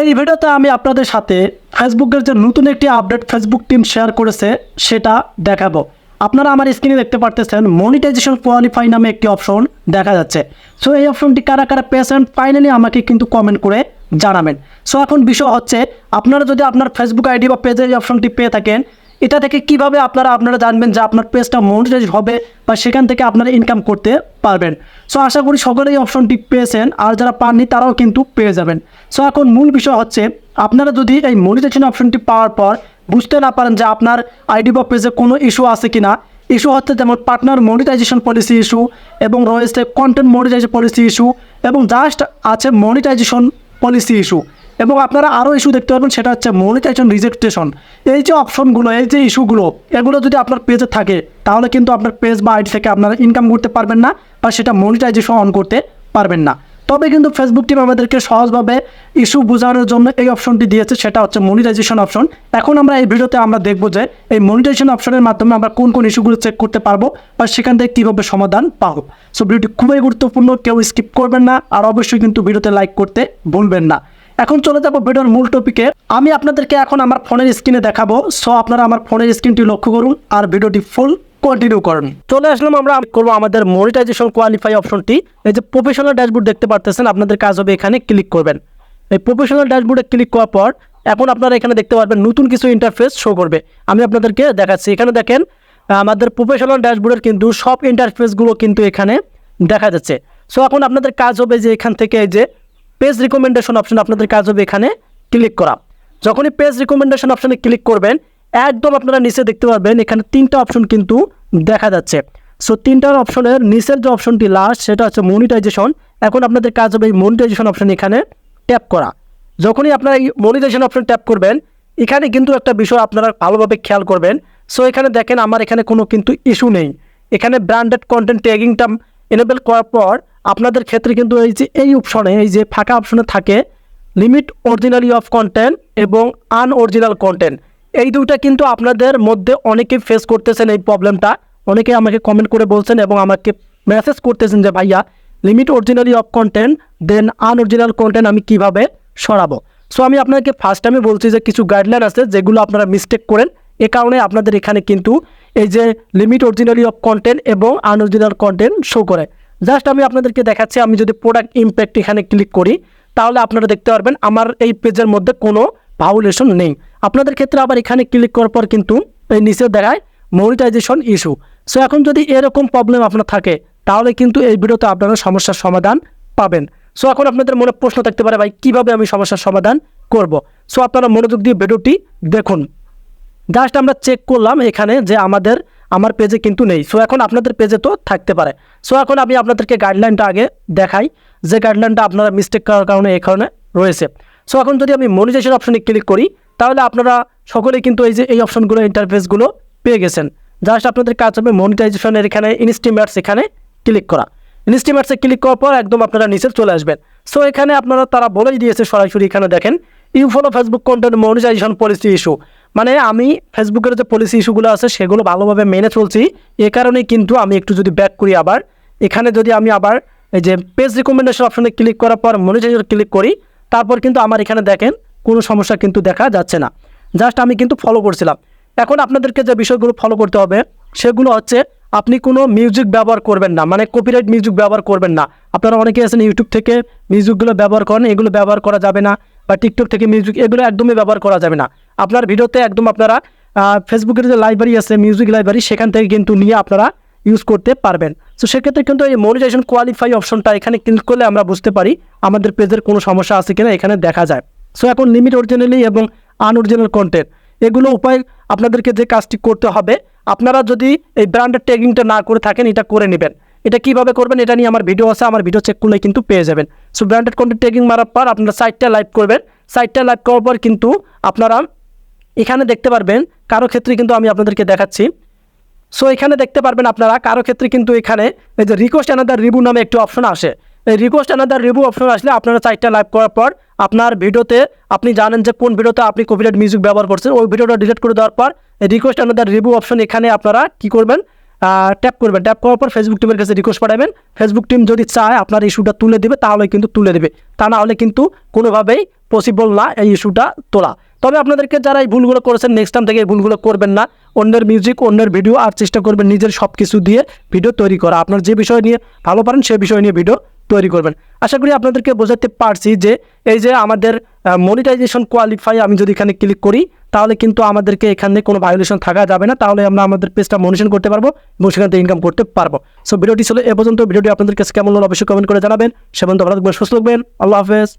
এই ভিডিওতে আমি আপনাদের সাথে ফেসবুকের যে নতুন একটি আপডেট ফেসবুক টিম শেয়ার করেছে সেটা দেখাবো। আপনারা আমার স্ক্রিনে দেখতে পারতেছেন মনিটাইজেশন কোয়ালিফাই নামে একটি অপশন দেখা যাচ্ছে। সো এই অপশনটি কারা কারা পেয়েছেন ফাইনালি আমাকে কিন্তু কমেন্ট করে জানাবেন। সো এখন বিষয় হচ্ছে, আপনারা যদি আপনার ফেসবুক আইডি বা পেজে এই অপশনটি পেয়ে থাকেন, এটা থেকে কিভাবে আপনারা জানবেন যে আপনার পেজটা মনিটাইজ হবে বা সেখান থেকে আপনারা ইনকাম করতে পারবেন। সো আশা করি সকলেই এই অপশনটি পেয়েছেন, আর যারা পাননি তারাও কিন্তু পেয়ে যাবেন। সো এখন মূল বিষয় হচ্ছে, আপনারা যদি এই মনিটাইজেশন অপশনটি পাওয়ার পর বুঝতে না পারেন যে আপনার আইডি বা পেজে কোনো ইস্যু আছে কিনা, ইস্যু হচ্ছে যেমন পার্টনার মনিটাইজেশন পলিসি ইস্যু এবং রয়েছে কন্টেন্ট মনিটাইজেশন পলিসি ইস্যু এবং জাস্ট আছে মনিটাইজেশন পলিসি ইস্যু, এবং আপনারা আরও ইস্যু দেখতে পারবেন, সেটা হচ্ছে মনিটাইজেশন রিজেক্টেশন। এই যে অপশনগুলো, এই যে ইস্যুগুলো, এগুলো যদি আপনার পেজে থাকে তাহলে কিন্তু আপনার পেজ বা আইডি থেকে আপনারা ইনকাম করতে পারবেন না বা সেটা মনিটাইজেশন অন করতে পারবেন না। তবে কিন্তু ফেসবুক টিম আমাদেরকে সহজভাবে ইস্যু বোঝানোর জন্য এই অপশনটি দিয়েছে, সেটা হচ্ছে মনিটাইজেশন অপশন। এখন আমরা এই ভিডিওতে আমরা দেখব যে এই মনিটাইজেশন অপশনের মাধ্যমে আমরা কোন কোন ইস্যুগুলো চেক করতে পারবো বা সেখান থেকে কীভাবে সমাধান পাবো। সো ভিডিওটি খুবই গুরুত্বপূর্ণ, কেউ স্কিপ করবেন না, আর অবশ্যই কিন্তু ভিডিওতে লাইক করতে ভুলবেন না। এখন চলে যাব ভিডিওর মূল টপিকে। আমি আপনাদেরকে এখন আমার ফোনের স্ক্রিনে দেখাবো। সো আপনারা আমার ফোনের স্ক্রিনটি লক্ষ্য করুন আর ভিডিওটি ফুল কন্টিনিউ করুন। চলে আসলাম, আমরা করবো আমাদের মনিটাইজেশন কোয়ালিফাই অপশনটি। এই যে প্রফেশনাল ড্যাশবোর্ড দেখতে পারতেছেন, আপনাদের কাজ হবে এখানে ক্লিক করবেন। এই প্রফেশনাল ড্যাশবোর্ডে ক্লিক করার পর এখন আপনারা এখানে দেখতে পারবেন নতুন কিছু ইন্টারফেস শো করবে। আমি আপনাদেরকে দেখাচ্ছি। এখানে দেখেন আমাদের প্রফেশনাল ড্যাশবোর্ডের কিন্তু সব ইন্টারফেসগুলো কিন্তু এখানে দেখা যাচ্ছে। সো এখন আপনাদের কাজ হবে যে এখান থেকে এই যে পেজ রিকমেন্ডেশন অপশন, আপনাদের কাজ হবে এখানে ক্লিক করা। যখনই পেজ রিকমেন্ডেশন অপশনে ক্লিক করবেন, একদম আপনারা নিচে দেখতে পারবেন এখানে তিনটা অপশন কিন্তু দেখা যাচ্ছে। সো তিনটার অপশনের নিচের যে অপশনটি লাস্ট, সেটা হচ্ছে মনিটাইজেশন। এখন আপনাদের কাজ হবে এই মনিটাইজেশন অপশন এখানে ট্যাপ করা। যখনই আপনারা এই মনিটাইজেশন অপশন ট্যাপ করবেন, এখানে কিন্তু একটা বিষয় আপনারা ভালোভাবে খেয়াল করবেন। সো এখানে দেখেন আমার এখানে কোনো কিন্তু ইস্যু নেই। এখানে ব্র্যান্ডেড কন্টেন্ট ট্যাগিংটা এনেবল করার পর আপনাদের ক্ষেত্রে কিন্তু এই যে এই অপশনে, এই যে ফাঁকা অপশনে থাকে লিমিট অরিজিনালি অফ কন্টেন্ট এবং আনঅরিজিনাল কন্টেন্ট। এই দুইটা কিন্তু আপনাদের মধ্যে অনেকে ফেস করতেছেন এই প্রবলেমটা। অনেকে আমাকে কমেন্ট করে বলছেন এবং আমাকে মেসেজ করতেছেন যে ভাইয়া limit originally of content then unoriginal content আমি কিভাবে সরাবো। সো আমি আপনাকে ফার্স্ট টাইমে বলছি যে কিছু গাইডলাইন আছে যেগুলো আপনারা মিস্টেক করেন, এ কারণে আপনাদের এখানে কিন্তু এই যে লিমিট অরিজিনালি অফ কন্টেন্ট এবং আনঅরিজিনাল কন্টেন্ট শো করে। জাস্ট আমি আপনাদেরকে দেখাচ্ছি। আমি যদি প্রোডাক্ট ইম্প্যাক্ট এখানে ক্লিক করি তাহলে আপনারা দেখতে পারবেন আমার এই পেজের মধ্যে কোনো ভায়োলেশন নেই। আপনাদের ক্ষেত্রে আবার এখানে ক্লিক করার পর কিন্তু এই নিচে দেখায় মনিটাইজেশন ইস্যু। সো এখন যদি এরকম প্রবলেম আপনার থাকে তাহলে কিন্তু এই ভিডিওতে আপনারা সমস্যার সমাধান পাবেন। সো এখন আপনাদের মনে প্রশ্ন থাকতে পারে, ভাই কীভাবে আমি সমস্যার সমাধান করব। সো আপনারা মনোযোগ দিয়ে ভিডিওটি দেখুন। জাস্ট আমরা চেক করলাম এখানে যে আমার পেজে কিন্তু নেই। সো এখন আপনাদের পেজে তো থাকতে পারে। সো এখন আমি আপনাদেরকে গাইডলাইনটা আগে দেখাই, যে গাইডলাইনটা আপনারা মিস্টেক করার কারণে এখানে রয়েছে। সো এখন যদি আমি মনিটাইজেশন অপশনে ক্লিক করি তাহলে আপনারা সকলেই কিন্তু এই যে এই অপশনগুলো ইন্টারফেসগুলো পেয়ে গেছেন। জাস্ট আপনাদের কাজ হবে মনিটাইজেশনের এখানে ইনস্টিমেটস এখানে ক্লিক করা। ইনস্টিমেটসে ক্লিক করার পর একদম আপনারা নিচে চলে আসবেন। সো এখানে তারা বলেই দিয়েছে সরাসরি, এখানে দেখেন you follow Facebook content monetisation policy issue. মানে আমি ফেসবুকের যে পলিসি ইস্যুগুলো আছে সেগুলো ভালোভাবে মেনে চলছি। এ কারণেই কিন্তু আমি একটু যদি ব্যাক করি, আবার এখানে যদি আমি আবার এই যে পেজ রিকমেন্ডেশন অপশনে ক্লিক করার পর মনিটাইজেশন ক্লিক করি, তারপর কিন্তু আমার এখানে দেখেন কোনো সমস্যা কিন্তু দেখা যাচ্ছে না। জাস্ট আমি কিন্তু ফলো করছিলাম। এখন আপনাদেরকে যে বিষয়গুলো ফলো করতে হবে সেগুলো হচ্ছে, আপনি কোনো মিউজিক ব্যবহার করবেন না, মানে কপিরাইট মিউজিক ব্যবহার করবেন না। আপনারা অনেকে আছেন ইউটিউব থেকে মিউজিকগুলো ব্যবহার করেন, এগুলো ব্যবহার করা যাবে না। বা টিকটক থেকে মিউজিক, এগুলো একদমই ব্যবহার করা যাবে না। আপনার ভিডিওতে একদম আপনারা ফেসবুকের যে লাইব্রেরি আছে মিউজিক লাইব্রেরি, সেখান থেকে কিন্তু নিয়ে আপনারা ইউজ করতে পারবেন। সো সেক্ষেত্রে কিন্তু এই মনিটাইজেশন কোয়ালিফাই অপশনটা এখানে ক্লিক করলে আমরা বুঝতে পারি আমাদের পেজের কোনো সমস্যা আছে কিনা, এখানে দেখা যায়। সো এখন লিমিট অরিজিনালি এবং আনঅরিজিনাল কন্টেন্ট, এগুলো উপায় আপনাদেরকে যে কাজটি করতে হবে, আপনারা যদি এই ব্র্যান্ডের ট্যাগিংটা না করে থাকেন এটা করে নেবেন। এটা কিভাবে করবেন এটা নিয়ে আমার ভিডিও আছে, আমার ভিডিও চেক করলে কিন্তু পেয়ে যাবেন। সো ব্র্যান্ডেড কন্টেন্ট ট্যাগিং মারার পর আপনারা সাইটটা লাইভ করবেন। সাইটটা লাইভ করার পর কিন্তু আপনারা এখানে দেখতে পারবেন, কারো ক্ষেত্রে কিন্তু আমি আপনাদেরকে দেখাচ্ছি। সো এখানে দেখতে পারবেন আপনারা কারো ক্ষেত্রে কিন্তু এখানে এই যে রিকোয়েস্ট অ্যানাদার রিভিউ নামে একটি অপশন আসে। এই রিকোয়েস্ট অ্যানাদার রিভিউ অপশন আসলে আপনারা সাইটটা লাইভ করার পর আপনার ভিডিওতে আপনি জানেন যে কোন ভিডিওতে আপনি কপিরাইট মিউজিক ব্যবহার করছেন, ওই ভিডিওটা ডিলিট করে দেওয়ার পর রিকোয়েস্ট অ্যানাদার রিভিউ অপশন এখানে আপনারা কী করবেন, ট্যাপ করবেন। ট্যাপ করার পর ফেসবুক টিমের কাছে রিকোয়েস্ট পাঠাবেন। ফেসবুক টিম যদি চায় আপনার ইস্যুটা তুলে দেবে তাহলে কিন্তু তুলে দেবে, তা না হলে কিন্তু কোনোভাবেই পসিবল না এই ইস্যুটা তোলা। তবে আপনাদেরকে যারা এই ভুলগুলো করেছেন নেক্সট টাইম থেকে এই ভুলগুলো করবেন না। অন্যের মিউজিক, অন্যের ভিডিও, আর চেষ্টা করবেন নিজের সব কিছু দিয়ে ভিডিও তৈরি করা। আপনার যে বিষয় নিয়ে ভালো পারেন সেই বিষয় নিয়ে ভিডিও তৈরি করবেন। আশা করি আপনাদেরকে বোঝাতে পারছি যে এই যে আমাদের মনিটাইজেশন কোয়ালিফাই, আমি যদি এখানে ক্লিক করি তাহলে কিন্তু আমাদেরকে এখানে কোনো ভায়োলেশন থাকা যাবে না, তাহলে আমরা আমাদের পেজটা মনিটাইজেশন করতে পারবো এবং সেখান থেকে ইনকাম করতে পারবো। সো ভিডিওটি ছিল এ পর্যন্ত। ভিডিওটি আপনাদের কাছে কেমন হলো অবশ্যই কমেন্ট করে জানাবেন। সে পর্যন্ত ভালো থাকবেন, সুস্থ থাকবেন। আল্লাহ হাফেজ।